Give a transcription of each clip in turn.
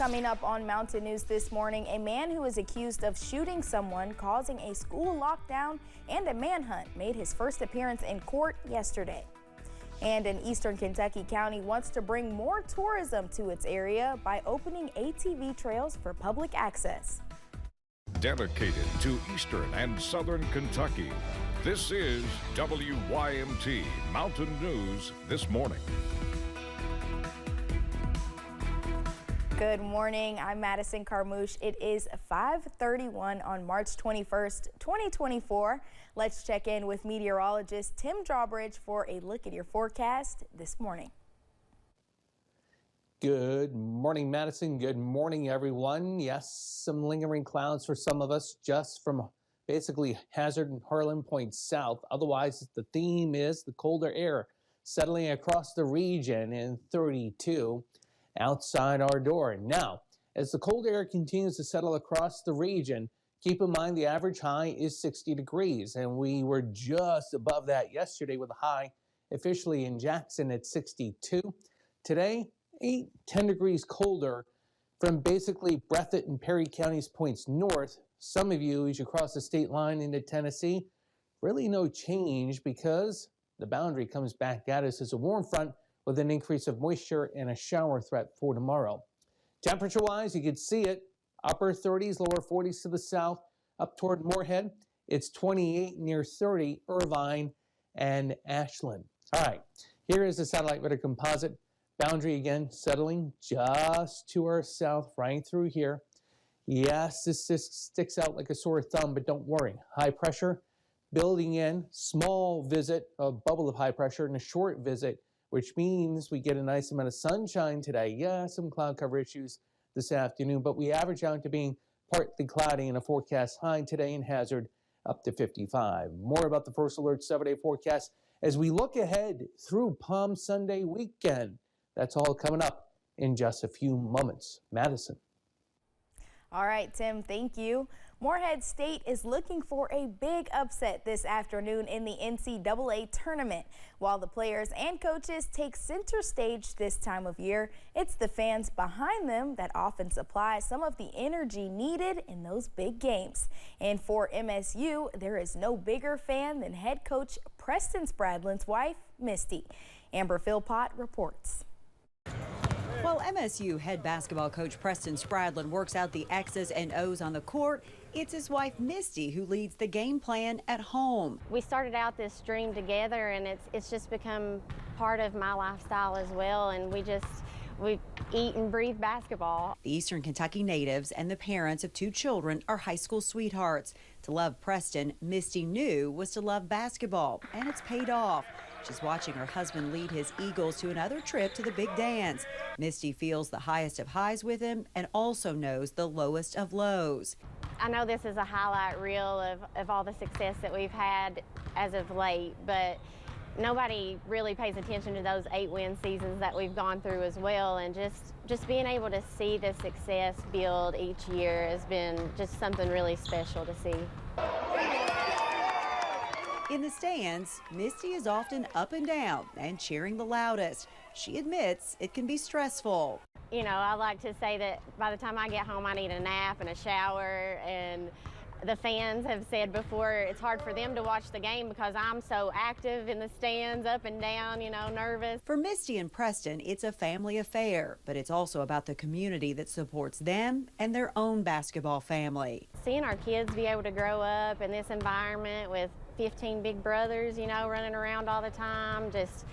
Coming up on Mountain News this morning, a man who is accused of shooting someone, causing a school lockdown and a manhunt made his first appearance in court yesterday. And an eastern Kentucky county wants to bring more tourism to its area by opening ATV trails for public access. Dedicated to eastern and southern Kentucky, this is WYMT Mountain News this morning. Good morning. I'm Madison Carmouche. It is 5:31 on March 21st, 2024. Let's check in with meteorologist Tim Drawbridge for a look at your forecast this morning. Good morning, Madison. Good morning, everyone. Yes, some lingering clouds for some of us just from basically Hazard and Harlan Point south. Otherwise, the theme is the colder air settling across the region in 32 outside our door. Now, as the cold air continues to settle across the region, keep in mind the average high is 60 degrees, and we were just above that yesterday with a high officially in Jackson at 62. Today, 10 degrees colder from basically Breathitt and Perry counties points north. Some of you, as you cross the state line into Tennessee, really no change because the boundary comes back at us as a warm front with an increase of moisture and a shower threat for tomorrow. Temperature-wise, you can see it, upper 30s, lower 40s to the south, up toward Moorhead. It's 28 near 30, Irvine and Ashland. All right, here is the satellite radar composite. Boundary again settling just to our south, right through here. Yes, this sticks out like a sore thumb, but don't worry. High pressure building in, small visit, a bubble of high pressure, and a short visit, which means we get a nice amount of sunshine today. Yeah, some cloud cover issues this afternoon, but we average out to being partly cloudy and a forecast high today in Hazard up to 55. More about the First Alert 7-day forecast as we look ahead through Palm Sunday weekend. That's all coming up in just a few moments. Madison. All right, Tim, thank you. Moorhead State is looking for a big upset this afternoon in the NCAA tournament. While the players and coaches take center stage this time of year, it's the fans behind them that often supply some of the energy needed in those big games. And for MSU, there is no bigger fan than head coach Preston Spradlin's wife, Misty. Amber Philpott reports. While MSU head basketball coach Preston Spradlin works out the X's and O's on the court, it's his wife Misty who leads the game plan at home. We started out this dream together, and it's just become part of my lifestyle as well, and we eat and breathe basketball. The Eastern Kentucky natives and the parents of 2 children are high school sweethearts. To love Preston, Misty knew was to love basketball, and it's paid off. She's watching her husband lead his Eagles to another trip to the big dance. Misty feels the highest of highs with him and also knows the lowest of lows. I know this is a highlight reel of all the success that we've had as of late, but nobody really pays attention to those 8-win seasons that we've gone through as well, and just being able to see the success build each year has been just something really special to see. In the stands, Misty is often up and down and cheering the loudest. She admits it can be stressful. You know, I like to say that by the time I get home, I need a nap and a shower, and the fans have said before it's hard for them to watch the game because I'm so active in the stands, up and down, you know, nervous. For Misty and Preston, it's a family affair, but it's also about the community that supports them and their own basketball family. Seeing our kids be able to grow up in this environment with 15 big brothers, you know, running around all the time. Just,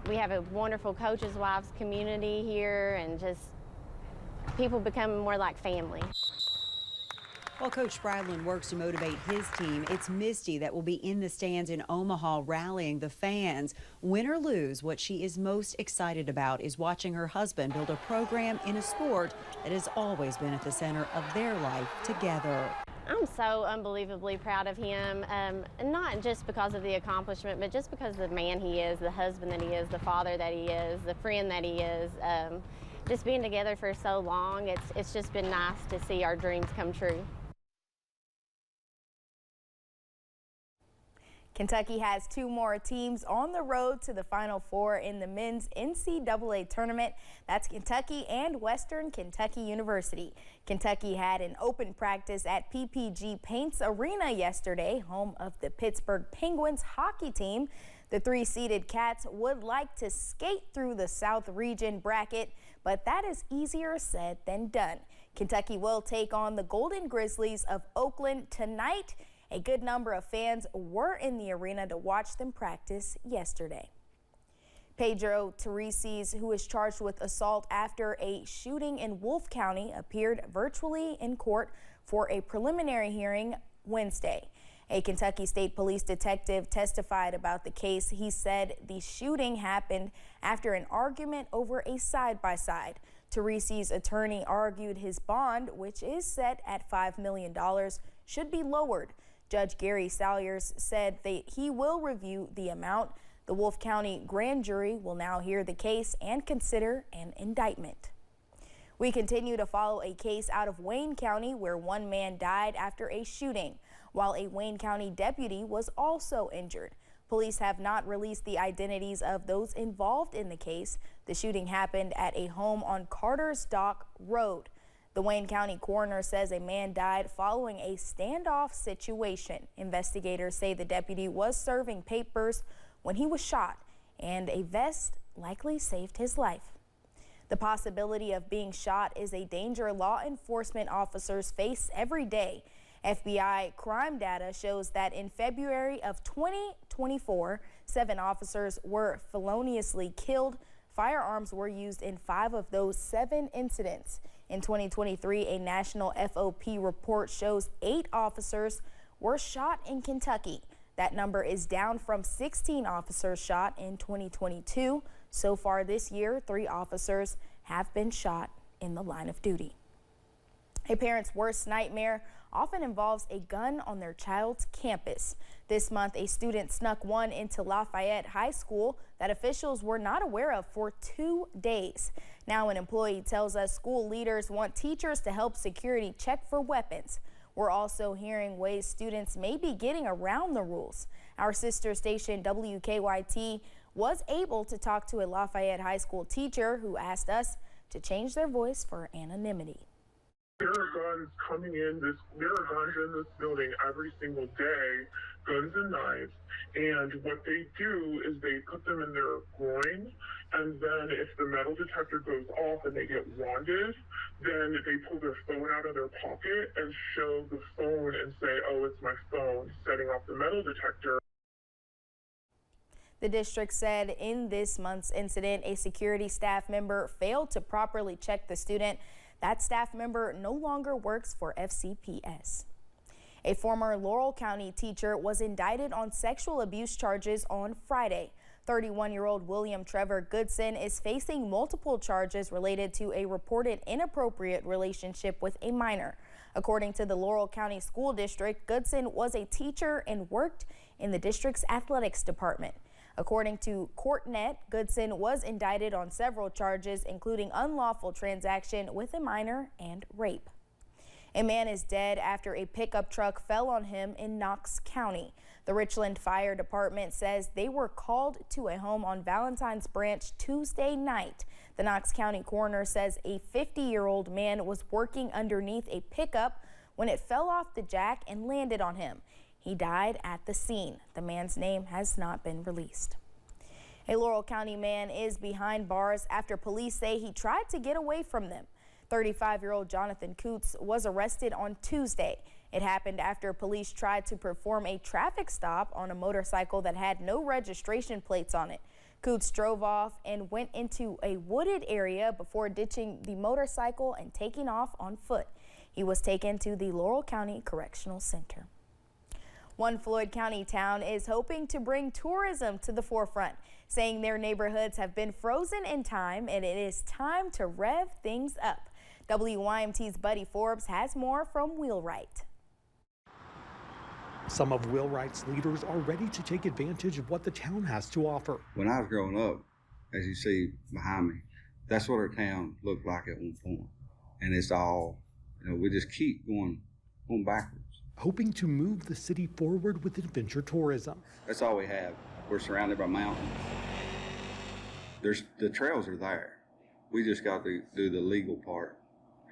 we have a wonderful coaches' wives community here, and just people become more like family. While Coach Spradlin works to motivate his team, it's Misty that will be in the stands in Omaha rallying the fans. Win or lose, what she is most excited about is watching her husband build a program in a sport that has always been at the center of their life together. I'm so unbelievably proud of him, not just because of the accomplishment, but just because of the man he is, the husband that he is, the father that he is, the friend that he is. Just being together for so long, it's just been nice to see our dreams come true. Kentucky has 2 more teams on the road to the Final Four in the men's NCAA tournament. That's Kentucky and Western Kentucky University. Kentucky had an open practice at PPG Paints Arena yesterday, home of the Pittsburgh Penguins hockey team. The 3-seeded Cats would like to skate through the South Region bracket, but that is easier said than done. Kentucky will take on the Golden Grizzlies of Oakland tonight. A good number of fans were in the arena to watch them practice yesterday. Pedro Tereses, who is charged with assault after a shooting in Wolfe County, appeared virtually in court for a preliminary hearing Wednesday. A Kentucky State Police detective testified about the case. He said the shooting happened after an argument over a side-by-side. Tereses' attorney argued his bond, which is set at $5 million, should be lowered. Judge Gary Salyers said that he will review the amount. The Wolfe County grand jury will now hear the case and consider an indictment. We continue to follow a case out of Wayne County where one man died after a shooting, while a Wayne County deputy was also injured. Police have not released the identities of those involved in the case. The shooting happened at a home on Carter's Dock Road. The Wayne County coroner says a man died following a standoff situation. Investigators say the deputy was serving papers when he was shot, and a vest likely saved his life. The possibility of being shot is a danger law enforcement officers face every day. FBI crime data shows that in February of 2024, 7 officers were feloniously killed. Firearms were used in 5 of those 7 incidents. In 2023, a national FOP report shows 8 officers were shot in Kentucky. That number is down from 16 officers shot in 2022. So far this year, 3 officers have been shot in the line of duty. A parent's worst nightmare often involves a gun on their child's campus. This month, a student snuck one into Lafayette High School that officials were not aware of for 2 days. Now, an employee tells us school leaders want teachers to help security check for weapons. We're also hearing ways students may be getting around the rules. Our sister station WKYT was able to talk to a Lafayette High School teacher who asked us to change their voice for anonymity. There are guns coming in there are guns in this building every single day, guns and knives, and what they do is they put them in their groin, and then if the metal detector goes off and they get wanded, then they pull their phone out of their pocket and show the phone and say, oh, it's my phone, setting off the metal detector. The district said in this month's incident, a security staff member failed to properly check the student. That staff member no longer works for FCPS. A former Laurel County teacher was indicted on sexual abuse charges on Friday. 31-year-old William Trevor Goodson is facing multiple charges related to a reported inappropriate relationship with a minor. According to the Laurel County School District, Goodson was a teacher and worked in the district's athletics department. According to CourtNet, Goodson was indicted on several charges, including unlawful transaction with a minor and rape. A man is dead after a pickup truck fell on him in Knox County. The Richland Fire Department says they were called to a home on Valentine's Branch Tuesday night. The Knox County coroner says a 50-year-old man was working underneath a pickup when it fell off the jack and landed on him. He died at the scene. The man's name has not been released. A Laurel County man is behind bars after police say he tried to get away from them. 35-year-old Jonathan Coots was arrested on Tuesday. It happened after police tried to perform a traffic stop on a motorcycle that had no registration plates on it. Coots drove off and went into a wooded area before ditching the motorcycle and taking off on foot. He was taken to the Laurel County Correctional Center. One Floyd County town is hoping to bring tourism to the forefront, saying their neighborhoods have been frozen in time and it is time to rev things up. WYMT's Buddy Forbes has more from Wheelwright. Some of Wheelwright's leaders are ready to take advantage of what the town has to offer. When I was growing up, as you see behind me, that's what our town looked like at one point. And it's all, we just keep going backwards. hoping to move the city forward with adventure tourism. That's all we have. We're surrounded by mountains. The trails are there. We just got to do the legal part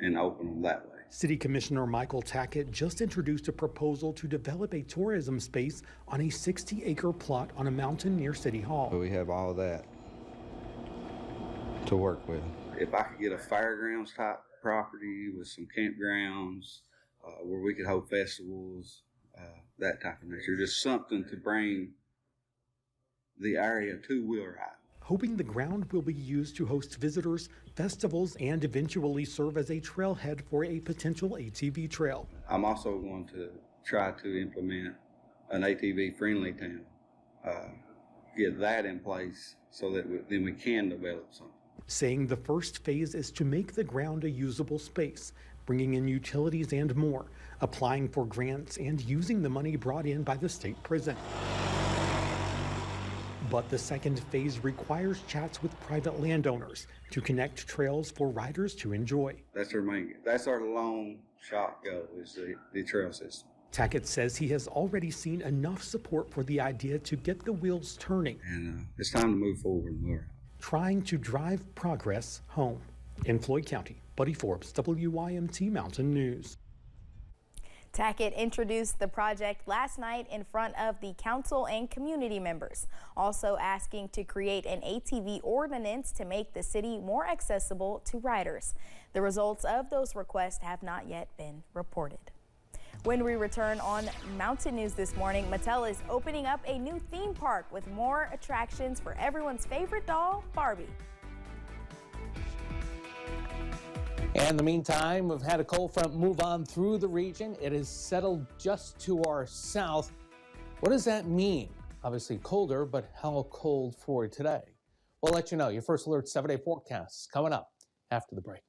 and open them that way. City Commissioner Michael Tackett just introduced a proposal to develop a tourism space on a 60-acre plot on a mountain near City Hall. But we have all of that to work with. If I could get a fairgrounds type property with some campgrounds where we could hold festivals, that type of nature, just something to bring the area to Wheelwright. Hoping the ground will be used to host visitors, festivals, and eventually serve as a trailhead for a potential ATV trail. I'm also going to try to implement an ATV-friendly town, get that in place so that then we can develop something. Saying the first phase is to make the ground a usable space, bringing in utilities and more, applying for grants, and using the money brought in by the state prison. But the second phase requires chats with private landowners to connect trails for riders to enjoy. That's our long shot goal, is the trail system. Tackett says he has already seen enough support for the idea to get the wheels turning. And it's time to move forward more. Trying to drive progress home. In Floyd County, Buddy Forbes, WYMT Mountain News. Tackett introduced the project last night in front of the council and community members, also asking to create an ATV ordinance to make the city more accessible to riders. The results of those requests have not yet been reported. When we return on Mountain News this morning, Mattel is opening up a new theme park with more attractions for everyone's favorite doll, Barbie. And in the meantime, we've had a cold front move on through the region. It has settled just to our south. What does that mean? Obviously colder, but how cold for today? We'll let you know. Your first alert 7-day forecast is coming up after the break.